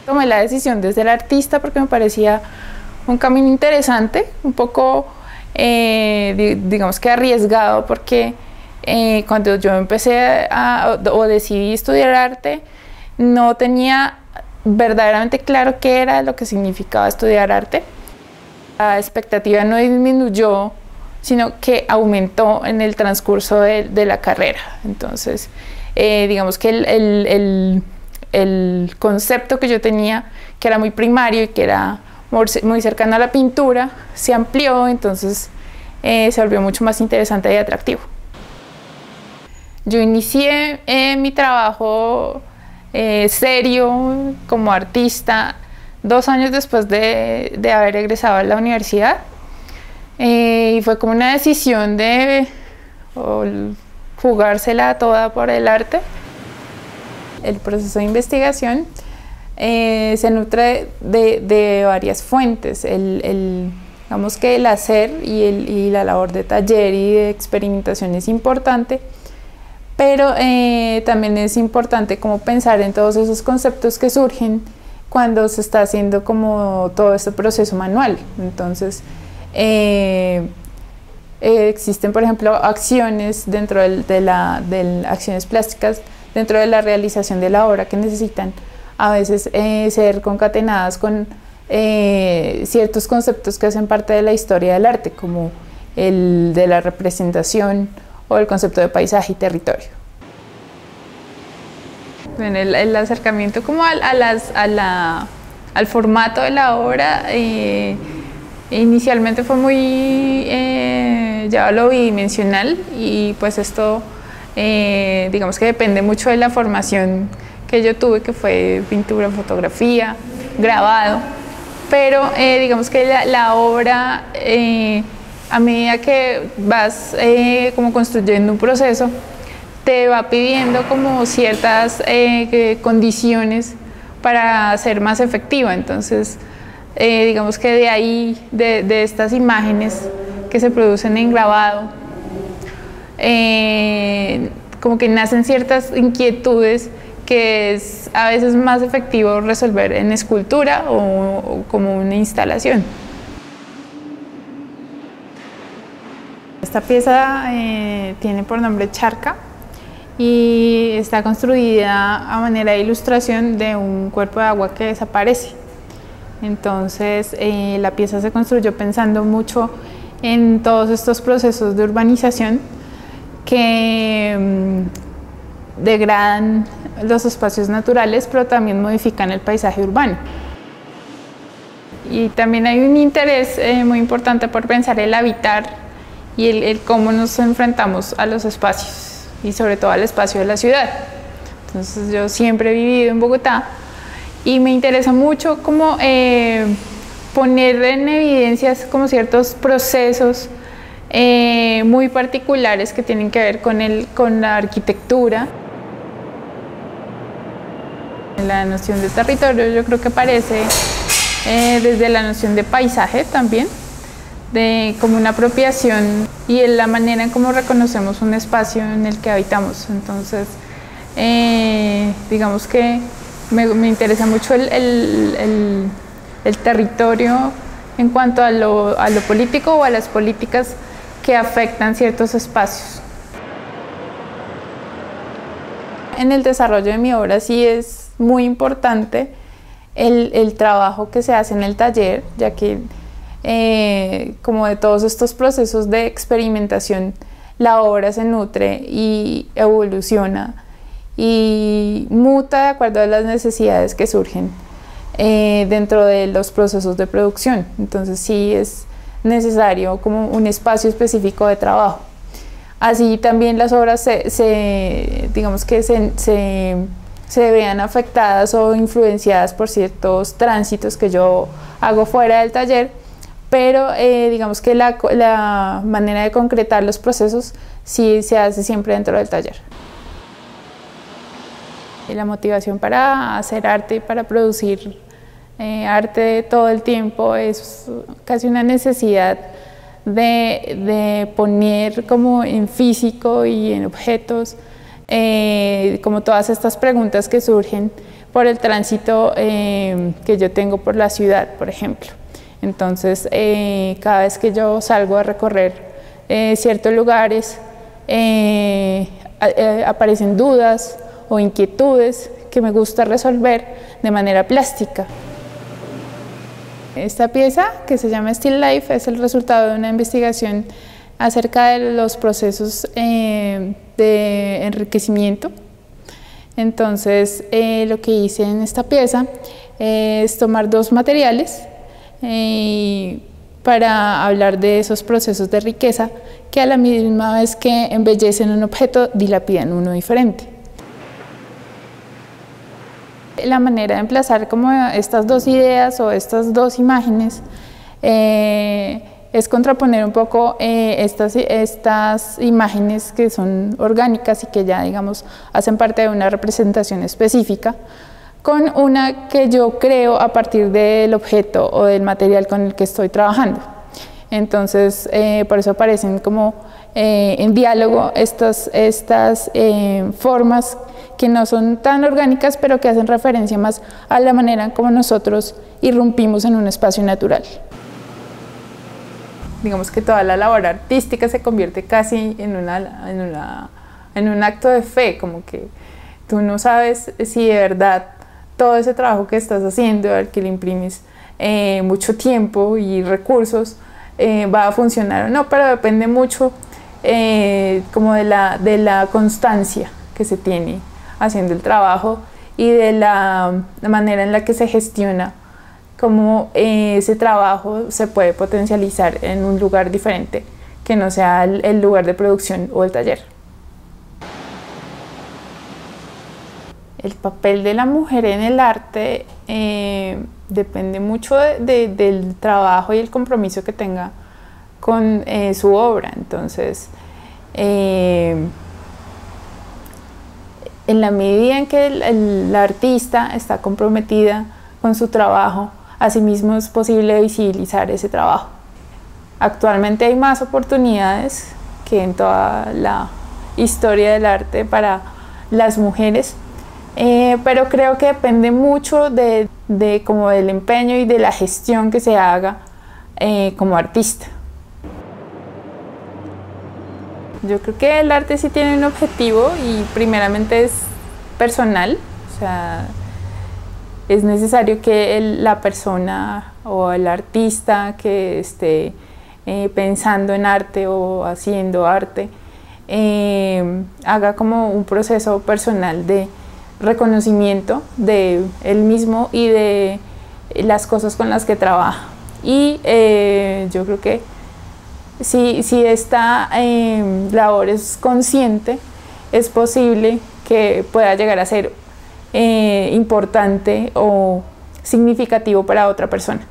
Tomé la decisión de ser artista porque me parecía un camino interesante, un poco, digamos que arriesgado, porque cuando yo empecé o decidí estudiar arte, no tenía verdaderamente claro qué era lo que significaba estudiar arte. La expectativa no disminuyó, sino que aumentó en el transcurso de la carrera. Entonces, digamos que el concepto que yo tenía, que era muy primario y que era muy cercano a la pintura, se amplió, entonces se volvió mucho más interesante y atractivo. Yo inicié mi trabajo serio como artista 2 años después de haber egresado a la universidad, y fue como una decisión de jugársela toda por el arte. El proceso de investigación se nutre de varias fuentes. Digamos que el hacer y la labor de taller y de experimentación es importante, pero también es importante como pensar en todos esos conceptos que surgen cuando se está haciendo como todo este proceso manual. Entonces, existen, por ejemplo, acciones dentro de acciones plásticas dentro de la realización de la obra que necesitan a veces ser concatenadas con ciertos conceptos que hacen parte de la historia del arte, como el de la representación o el concepto de paisaje y territorio. Bueno, el acercamiento como al formato de la obra inicialmente fue muy llevado a lo bidimensional, y pues esto digamos que depende mucho de la formación que yo tuve, que fue pintura, fotografía, grabado, pero digamos que la obra, a medida que vas como construyendo un proceso, te va pidiendo como ciertas condiciones para ser más efectiva. Entonces, digamos que de ahí, de estas imágenes que se producen en grabado, como que nacen ciertas inquietudes que es a veces más efectivo resolver en escultura o como una instalación. Esta pieza tiene por nombre Charca y está construida a manera de ilustración de un cuerpo de agua que desaparece. Entonces, la pieza se construyó pensando mucho en todos estos procesos de urbanización que degradan los espacios naturales, pero también modifican el paisaje urbano. Y también hay un interés muy importante por pensar el habitar y el cómo nos enfrentamos a los espacios, y sobre todo al espacio de la ciudad. Entonces, yo siempre he vivido en Bogotá y me interesa mucho como poner en evidencias como ciertos procesos muy particulares que tienen que ver con la arquitectura. La noción de territorio yo creo que aparece desde la noción de paisaje también, como una apropiación y en la manera en cómo reconocemos un espacio en el que habitamos. Entonces, digamos que me interesa mucho el territorio en cuanto a lo político o a las políticas que afectan ciertos espacios. En el desarrollo de mi obra sí es muy importante el trabajo que se hace en el taller, ya que como de todos estos procesos de experimentación, la obra se nutre y evoluciona y muta de acuerdo a las necesidades que surgen dentro de los procesos de producción. Entonces sí es necesario como un espacio específico de trabajo. Así también las obras digamos que se vean afectadas o influenciadas por ciertos tránsitos que yo hago fuera del taller, pero digamos que la manera de concretar los procesos sí se hace siempre dentro del taller. Y la motivación para hacer arte y para producir arte todo el tiempo es casi una necesidad de poner como en físico y en objetos como todas estas preguntas que surgen por el tránsito que yo tengo por la ciudad, por ejemplo. Entonces, cada vez que yo salgo a recorrer ciertos lugares, aparecen dudas o inquietudes que me gusta resolver de manera plástica. Esta pieza, que se llama Still Life, es el resultado de una investigación acerca de los procesos de enriquecimiento. Entonces, lo que hice en esta pieza es tomar dos materiales para hablar de esos procesos de riqueza que a la misma vez que embellecen un objeto, dilapidan uno diferente. La manera de emplazar como estas dos ideas o estas dos imágenes es contraponer un poco estas imágenes que son orgánicas y que ya, digamos, hacen parte de una representación específica, con una que yo creo a partir del objeto o del material con el que estoy trabajando. Entonces, por eso aparecen como en diálogo estas formas que no son tan orgánicas, pero que hacen referencia más a la manera en como nosotros irrumpimos en un espacio natural. Digamos que toda la labor artística se convierte casi en un acto de fe, como que tú no sabes si de verdad todo ese trabajo que estás haciendo, al que le imprimes mucho tiempo y recursos, va a funcionar o no, pero depende mucho como de la constancia que se tiene haciendo el trabajo y de la manera en la que se gestiona cómo ese trabajo se puede potencializar en un lugar diferente que no sea el lugar de producción o el taller. El papel de la mujer en el arte depende mucho del trabajo y el compromiso que tenga con su obra. Entonces, en la medida en que la artista está comprometida con su trabajo, asimismo es posible visibilizar ese trabajo. Actualmente hay más oportunidades que en toda la historia del arte para las mujeres, pero creo que depende mucho como del empeño y de la gestión que se haga como artista. Yo creo que el arte sí tiene un objetivo y primeramente es personal, o sea, es necesario que la persona o el artista que esté pensando en arte o haciendo arte haga como un proceso personal de reconocimiento de él mismo y de las cosas con las que trabaja. Y yo creo que si esta labor es consciente, es posible que pueda llegar a ser importante o significativo para otra persona.